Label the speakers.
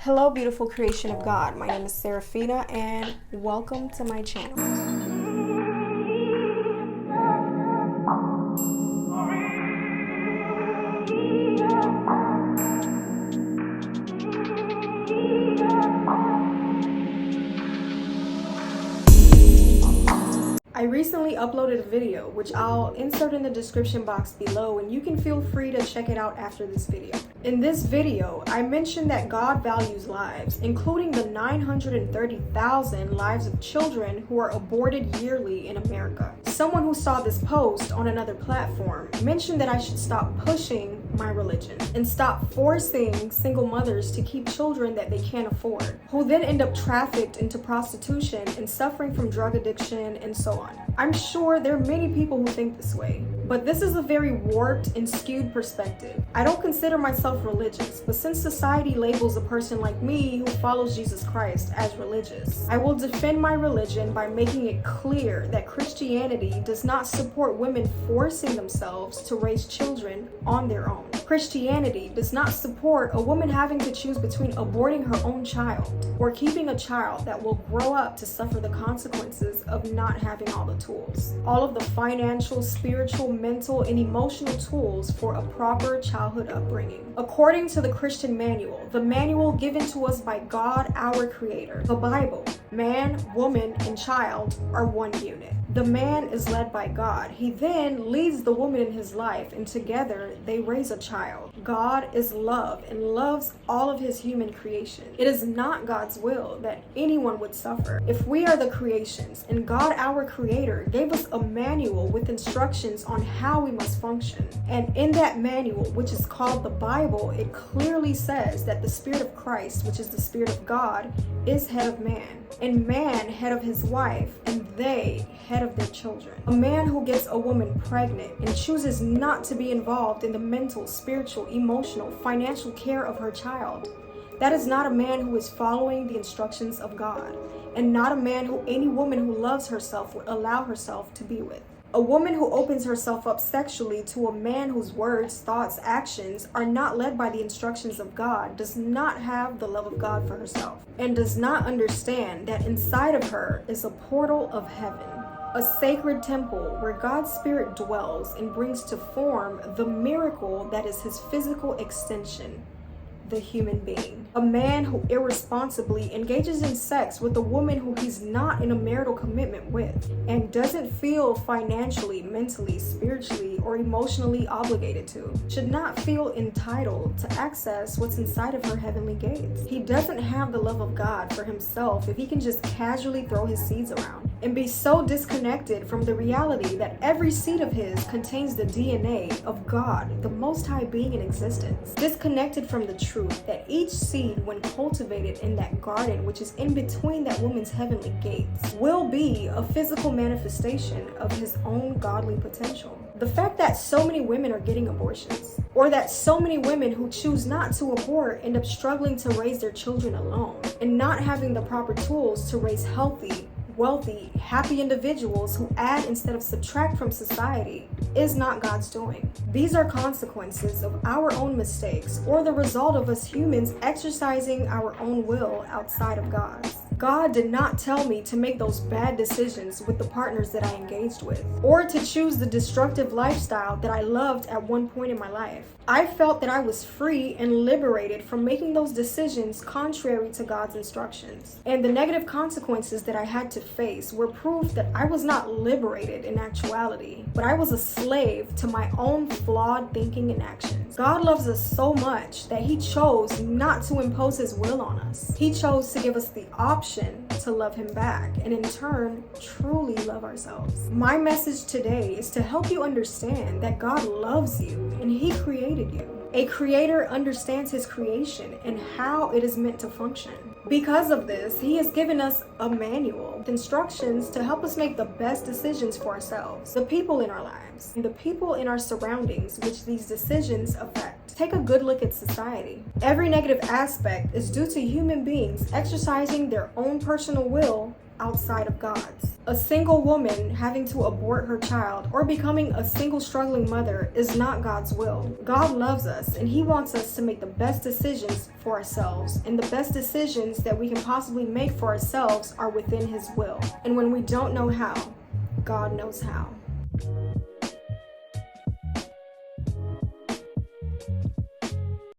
Speaker 1: Hello, beautiful creation of God. My name is Serafina, and welcome to my channel. I recently uploaded a video, which I'll insert in the description box below, and you can feel free to check it out after this video. In this video, I mentioned that God values lives, including the 930,000 lives of children who are aborted yearly in America. Someone who saw this post on another platform mentioned that I should stop pushing my religion and stop forcing single mothers to keep children that they can't afford, who then end up trafficked into prostitution and suffering from drug addiction and so on. I'm sure there are many people who think this way, but this is a very warped and skewed perspective. I don't consider myself religious, but since society labels a person like me who follows Jesus Christ as religious, I will defend my religion by making it clear that Christianity does not support women forcing themselves to raise children on their own. Christianity does not support a woman having to choose between aborting her own child or keeping a child that will grow up to suffer the consequences of not having all the tools. All of the financial, spiritual, mental, and emotional tools for a proper childhood upbringing. According to the Christian manual, the manual given to us by God, our Creator, the Bible, man, woman, and child are one unit. The man is led by God. He then leads the woman in his life, and together they raise a child. God is love and loves all of his human creation. It is not God's will that anyone would suffer. If we are the creations, and God, our Creator, gave us a manual with instructions on how we must function, and in that manual, which is called the Bible, it clearly says that the Spirit of Christ, which is the Spirit of God, is head of man, and man head of his wife, and they head of their children. A man who gets a woman pregnant and chooses not to be involved in the mental, spiritual, emotional, financial care of her child, that is not a man who is following the instructions of God, and not a man who any woman who loves herself would allow herself to be with. A woman who opens herself up sexually to a man whose words, thoughts, actions are not led by the instructions of God does not have the love of God for herself, and does not understand that inside of her is a portal of heaven, a sacred temple where God's Spirit dwells and brings to form the miracle that is his physical extension, the human being. A man who irresponsibly engages in sex with a woman who he's not in a marital commitment with and doesn't feel financially, mentally, spiritually, or emotionally obligated to should not feel entitled to access what's inside of her heavenly gates. He doesn't have the love of God for himself if he can just casually throw his seeds around and be so disconnected from the reality that every seed of his contains the DNA of God, the Most High being in existence. Disconnected from the truth that each seed, when cultivated in that garden, which is in between that woman's heavenly gates, will be a physical manifestation of his own godly potential. The fact that so many women are getting abortions, or that so many women who choose not to abort end up struggling to raise their children alone, and not having the proper tools to raise healthy, wealthy, happy individuals who add instead of subtract from society, is not God's doing. These are consequences of our own mistakes, or the result of us humans exercising our own will outside of God's. God did not tell me to make those bad decisions with the partners that I engaged with, or to choose the destructive lifestyle that I loved at one point in my life. I felt that I was free and liberated from making those decisions contrary to God's instructions. And the negative consequences that I had to face were proof that I was not liberated in actuality, but I was a slave to my own flawed thinking and actions. God loves us so much that he chose not to impose his will on us. He chose to give us the option to love him back, and in turn, truly love ourselves. My message today is to help you understand that God loves you and he created you. A creator understands his creation and how it is meant to function. Because of this, he has given us a manual with instructions to help us make the best decisions for ourselves, the people in our lives, and the people in our surroundings which these decisions affect. Take a good look at society. Every negative aspect is due to human beings exercising their own personal will outside of God's. A single woman having to abort her child or becoming a single struggling mother is not God's will. God loves us and He wants us to make the best decisions for ourselves, and the best decisions that we can possibly make for ourselves are within His will. And when we don't know how, God knows how.